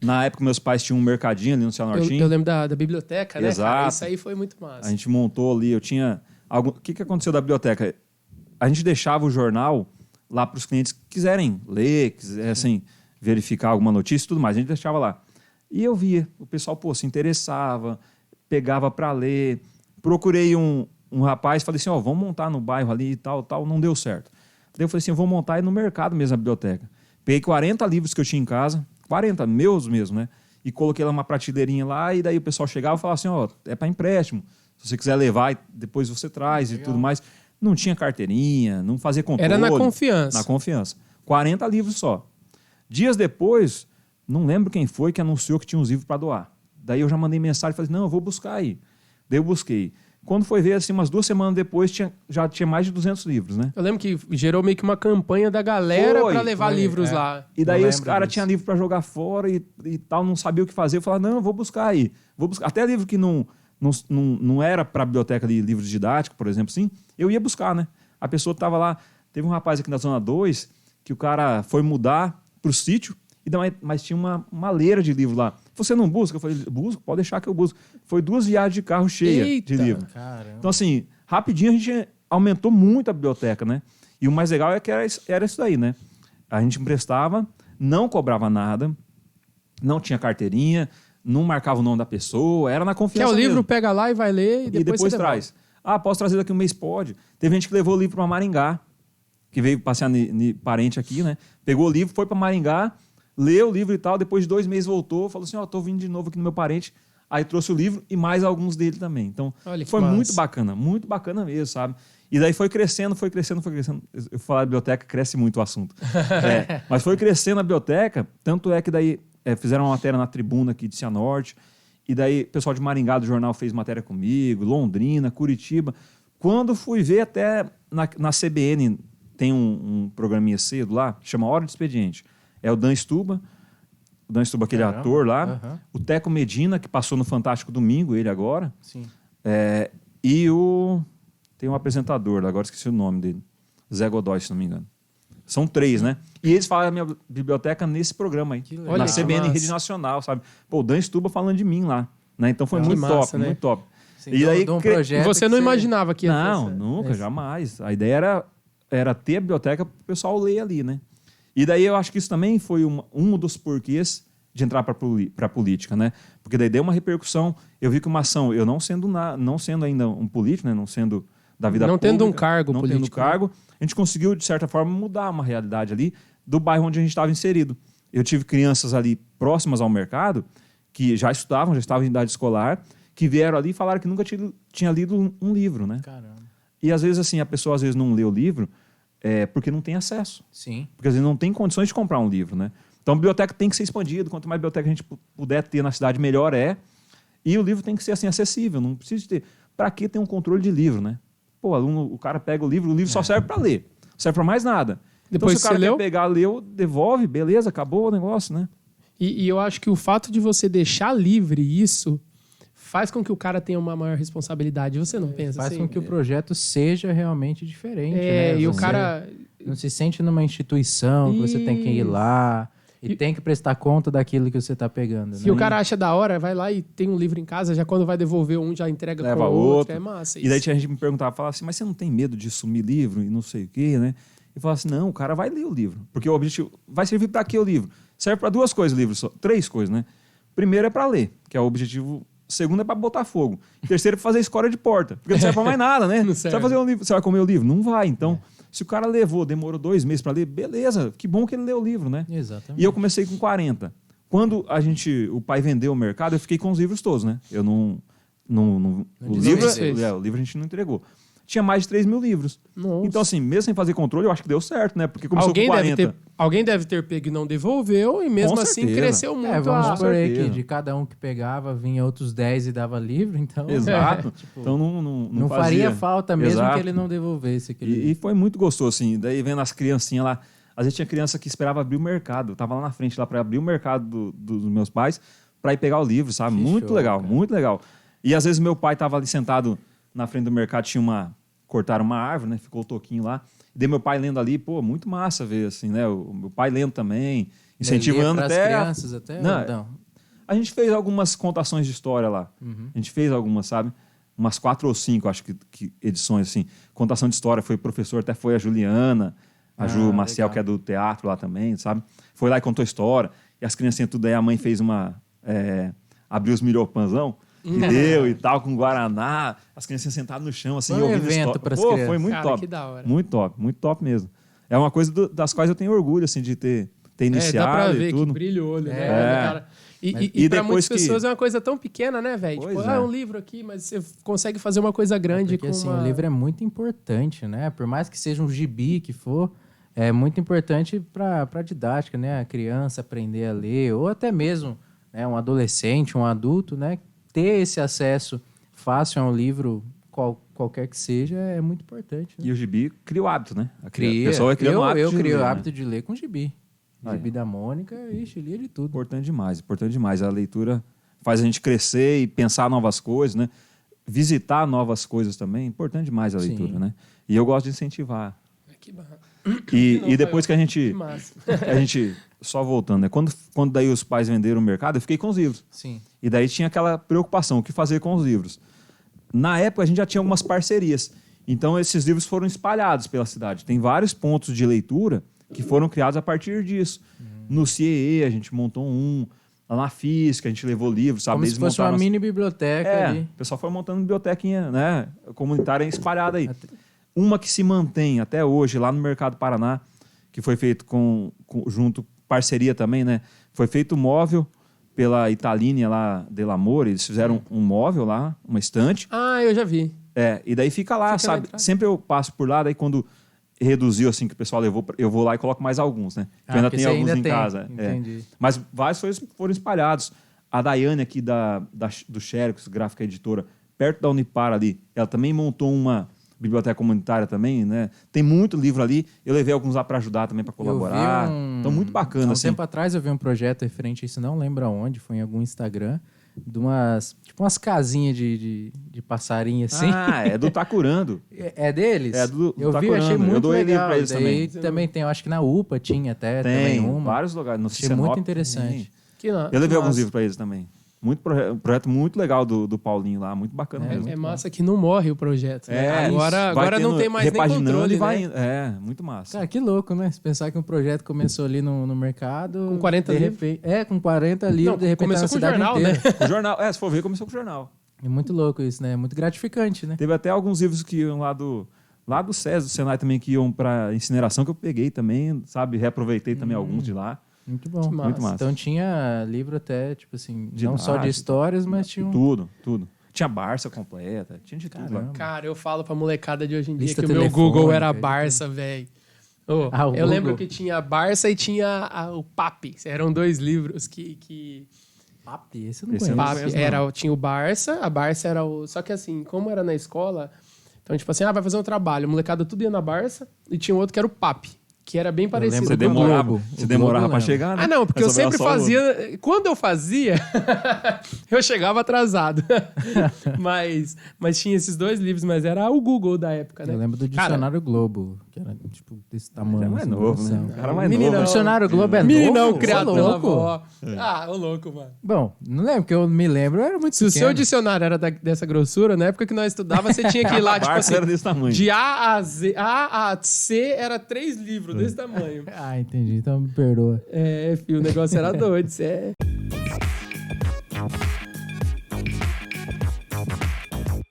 Na época, meus pais tinham um mercadinho ali no Cianortinho. Eu lembro da biblioteca, né, Exato. cara? Isso aí foi muito massa. A gente montou ali, eu tinha... O que aconteceu da biblioteca? A gente deixava o jornal lá para os clientes que quiserem ler, quisessem verificar alguma notícia e tudo mais. A gente deixava lá. E eu via, o pessoal, se interessava, pegava para ler. Procurei um rapaz, falei assim, vamos montar no bairro ali e tal, não deu certo. Daí eu falei assim, eu vou montar aí no mercado mesmo a biblioteca. Peguei 40 livros que eu tinha em casa, 40, meus mesmo, né? E coloquei lá uma prateleirinha lá, e daí o pessoal chegava e falava assim, é para empréstimo. Se você quiser levar, depois você traz. Legal. E tudo mais. Não tinha carteirinha, não fazia controle. Era na confiança. Na confiança. 40 livros só. Dias depois, não lembro quem foi que anunciou que tinha uns livros para doar. Daí eu já mandei mensagem e falei, não, eu vou buscar aí. Daí eu busquei. Quando foi ver, assim, umas 2 semanas depois, já tinha mais de 200 livros, né? Eu lembro que gerou meio que uma campanha da galera para levar livros lá. E daí os caras tinham livro para jogar fora e tal, não sabia o que fazer. Eu falava, não, eu vou buscar aí. Vou buscar. Até livro que não era para a biblioteca de livros didáticos, por exemplo, assim, eu ia buscar, né? A pessoa estava lá, teve um rapaz aqui na Zona 2, que o cara foi mudar para o sítio, mas tinha uma leira de livro lá. Você não busca? Eu falei, busco, pode deixar que eu busco. Foi 2 viagens de carro cheia de livro. Caramba. Então, assim, rapidinho a gente aumentou muito a biblioteca, né? E o mais legal é que era isso daí, né? A gente emprestava, não cobrava nada, não tinha carteirinha, não marcava o nome da pessoa, era na confiança Quer o livro, mesmo. Pega lá e vai ler e depois traz. Posso trazer daqui um mês? Pode. Teve gente que levou o livro para Maringá, que veio passear parente aqui, né? Pegou o livro, foi para Maringá, leu o livro e tal, depois de 2 meses voltou, falou assim, tô vindo de novo aqui no meu parente. Aí trouxe o livro e mais alguns dele também. Então, foi muito bacana mesmo, sabe? E daí foi crescendo. Eu falar de biblioteca, cresce muito o assunto. Mas foi crescendo a biblioteca, tanto é que daí fizeram uma matéria na Tribuna aqui de Cianorte, e daí o pessoal de Maringá do jornal fez matéria comigo, Londrina, Curitiba. Quando fui ver até na CBN, tem um programinha cedo lá, que chama Hora de Expediente. É o Dan Stuba, aquele ator lá, o Teco Medina, que passou no Fantástico Domingo, ele agora. Sim. E tem um apresentador, agora esqueci o nome dele, Zé Godoy, se não me engano. São 3, né? E eles falam da minha biblioteca nesse programa aí, na CBN Rede Nacional, sabe? O Dan Stuba falando de mim lá, né? Então foi muito top, né? Muito top. Sim, e aí, e você não imaginava que ia Não, nunca, jamais. A ideia era ter a biblioteca para o pessoal ler ali, né? E daí eu acho que isso também foi um dos porquês de entrar para a política, né? Porque daí deu uma repercussão. Eu vi que uma ação, eu não sendo ainda um político, né? Não sendo da vida pública, tendo um cargo político. Não tendo cargo, a gente conseguiu, de certa forma, mudar uma realidade ali do bairro onde a gente estava inserido. Eu tive crianças ali próximas ao mercado que já estavam em idade escolar, que vieram ali e falaram que nunca tinha lido um livro, né? Caramba. E às vezes assim, a pessoa às vezes não lê o livro porque não tem acesso. Sim. Porque às vezes não tem condições de comprar um livro, né? Então a biblioteca tem que ser expandida. Quanto mais biblioteca a gente puder ter na cidade, melhor é. E o livro tem que ser assim, acessível. Não precisa ter... Para que ter um controle de livro, né? Pô, o cara pega o livro só serve para ler. Não serve para mais nada. Depois então se o cara quer pegar, leu, devolve, beleza, acabou o negócio, né? E eu acho que o fato de você deixar livre isso faz com que o cara tenha uma maior responsabilidade. Você não pensa faz assim? Faz com que o projeto seja realmente diferente, né? E o cara... Não se sente numa instituição que você tem que ir lá e tem que prestar conta daquilo que você está pegando. Se o cara acha da hora, vai lá e tem um livro em casa, já quando vai devolver um, já entrega leva com o outro. É massa isso. E daí a gente me perguntava, falava assim, mas você não tem medo de sumir livro e não sei o quê, né? E falava assim, não, o cara vai ler o livro. Porque o objetivo... Vai servir para quê o livro? Serve para 2 coisas o livro só. 3 coisas, né? Primeiro é para ler, que é o objetivo... Segundo é para botar fogo. Terceiro é para fazer escória de porta. Porque não serve para mais nada, né? Você vai fazer um livro, você vai comer o livro? Não vai. Então, se o cara demorou 2 meses para ler, beleza. Que bom que ele leu o livro, né? Exatamente. E eu comecei com 40. Quando o pai vendeu o mercado, eu fiquei com os livros todos, né? Eu não o livro a gente não entregou. Tinha mais de 3 mil livros. Nossa. Então, assim, mesmo sem fazer controle, eu acho que deu certo, né? Porque começou com 40. Alguém deve ter pego e não devolveu, e mesmo com assim certeza. cresceu muito. Vamos supor aí que de cada um que pegava, vinha outros 10 e dava livro, então... Exato. Então não faria falta mesmo Exato. que ele não devolvesse aquele livro. E foi muito gostoso, assim. Daí vendo as criancinhas lá, às vezes tinha criança que esperava abrir o mercado. Eu tava lá na frente lá para abrir o mercado dos meus pais para ir pegar o livro, sabe? Que muito show, legal, cara. muito legal. E às vezes meu pai tava ali sentado na frente do mercado, tinha uma cortaram uma árvore, né? Ficou o toquinho lá. E daí meu pai lendo ali, pô, muito massa ver, assim, né? O meu pai lendo também, incentivando Pras até... crianças até? Não, a gente fez algumas contações de história lá. A gente fez algumas, sabe? Umas 4 ou 5, acho que edições, assim. Contação de história, foi professor, até foi a Juliana, a Ju Maciel, legal. que é do teatro lá também, sabe? Foi lá e contou história. E as criancinhas tudo aí, a mãe fez abriu os milhopanzão, e deu e tal, com Guaraná. As criancinhas sentadas no chão, assim, Foi um ouvindo evento história. pras Pô, crianças. foi muito Cara, top. que da hora. Muito top mesmo. É uma coisa das quais eu tenho orgulho, assim, de ter iniciado dá pra e ver tudo. que brilha o olho, né? É. Cara? E E pra depois muitas pessoas é uma coisa tão pequena, né, velho? Pois Tipo, é. um livro aqui, mas você consegue fazer uma coisa grande Porque com assim, uma... o livro é muito importante, né? Por mais que seja um gibi que for, é muito importante para didática, né? A criança aprender a ler, ou até mesmo, né, um adolescente, um adulto, né? Ter esse acesso fácil a um livro, qualquer que seja, é muito importante. Né? E o gibi cria o hábito, né? A Cria. pessoa vai criando o hábito Eu de criei ler, o né? hábito de ler com gibi. Aí, Gibi da Mônica, ixi, lia de tudo. Importante demais. A leitura faz a gente crescer e pensar novas coisas, né? Visitar novas coisas também. Importante demais a Sim. leitura, né? E eu gosto de incentivar. Que barra. E depois que a gente... Que massa. A gente... Só voltando, né? Quando daí os pais venderam o mercado, eu fiquei com os livros. Sim. E daí tinha aquela preocupação, o que fazer com os livros. Na época, a gente já tinha algumas parcerias. Então, esses livros foram espalhados pela cidade. Tem vários pontos de leitura que foram criados a partir disso. No CIE, a gente montou um. Lá na FISC, a gente levou livros, sabe? Como Eles se fosse uma montaram mini biblioteca ali. o pessoal foi montando bibliotequinha, né? Comunitária espalhada aí. Uma que se mantém até hoje lá no Mercado Paraná, que foi feito junto, parceria também, né? Foi feito móvel pela Italínia lá, Delamore, eles fizeram um móvel lá, uma estante. Ah, eu já vi. E daí fica lá, Fica na sabe? entrada. Sempre eu passo por lá, daí quando reduziu, assim, que o pessoal levou, eu vou lá e coloco mais alguns, né? Eu ainda porque tenho você alguns ainda em tem. casa. Entendi. Mas vários foram espalhados. A Daiane aqui do Xerox, gráfica editora, perto da Unipar ali, ela também montou uma biblioteca comunitária também, né? Tem muito livro ali. Eu levei alguns lá para ajudar também, para colaborar. Então, muito bacana, Há um assim. tempo atrás eu vi um projeto referente a isso, não lembro aonde, foi em algum Instagram, de umas casinhas de passarinho assim. Ah, é do Tacurando. É deles? É do eu vi, Tacurando. achei Eu muito doei livro legal. pra eles Daí também. também tem, eu acho que na UPA tinha até Tem também uma. vários lugares. No Achei Cicenop muito interessante. tem. Eu levei alguns livros para eles também. Um projeto muito legal do Paulinho lá, muito bacana mesmo. É massa que não morre o projeto. Né? Agora vai não tendo- tem mais nem repaginando controle, e vai né? indo. É, muito massa. Cara, que louco, né? Se pensar que um projeto começou ali no mercado... Com 40 de livros? repente, com 40 livros, Não, de repente começou tá na com cidade jornal, inteira. né? O jornal, se for ver, começou com o jornal. É muito louco isso, né? É muito gratificante, né? Teve até alguns livros que iam lá do SES, do Senai também, que iam para incineração, que eu peguei também, sabe? Reaproveitei também alguns de lá. Muito bom. Que massa. Muito massa. Então tinha livro até, tipo assim, De não só de arte, histórias, mas tinha um... Tudo. Tinha Barça completa, tinha de tudo lá. Caramba. Cara, eu falo pra molecada de hoje em dia Lista que o meu telefônica, Google era e Barça, velho. Ah, o Eu Google. lembro que tinha Barça e tinha o Papi. Eram 2 livros que... Papi, esse eu não Esse eu conheço. não Papi conheço, era, tinha o Barça, a Barça era o... Só que assim, como era na escola, então tipo assim, vai fazer um trabalho. A molecada tudo ia na Barça e tinha um outro que era o Papi, que era bem parecido. Você do demorava, Globo. você O demorava Globo para eu chegar, né? Ah, não, porque eu Resolveu sempre só o- fazia... Quando eu fazia, eu chegava atrasado. mas tinha esses 2 livros, mas era o Google da época, né? Eu lembro do Cara, Dicionário Globo, que era tipo desse tamanho. Já é mais assim, novo, noção. né? O cara mais Meninão. novo. O Dicionário Globo é Meninão novo? criado Ô, pela louco. avó. Ô louco, mano. Bom, não lembro, porque eu me lembro, eu era muito Se o pequeno. seu dicionário era dessa grossura, na época que nós estudava, você tinha que ir lá, tipo Barça assim, era desse tamanho. de A a C era 3 livros desse tamanho. Ah, entendi, então me perdoa. Filho, o negócio era doido. Isso é...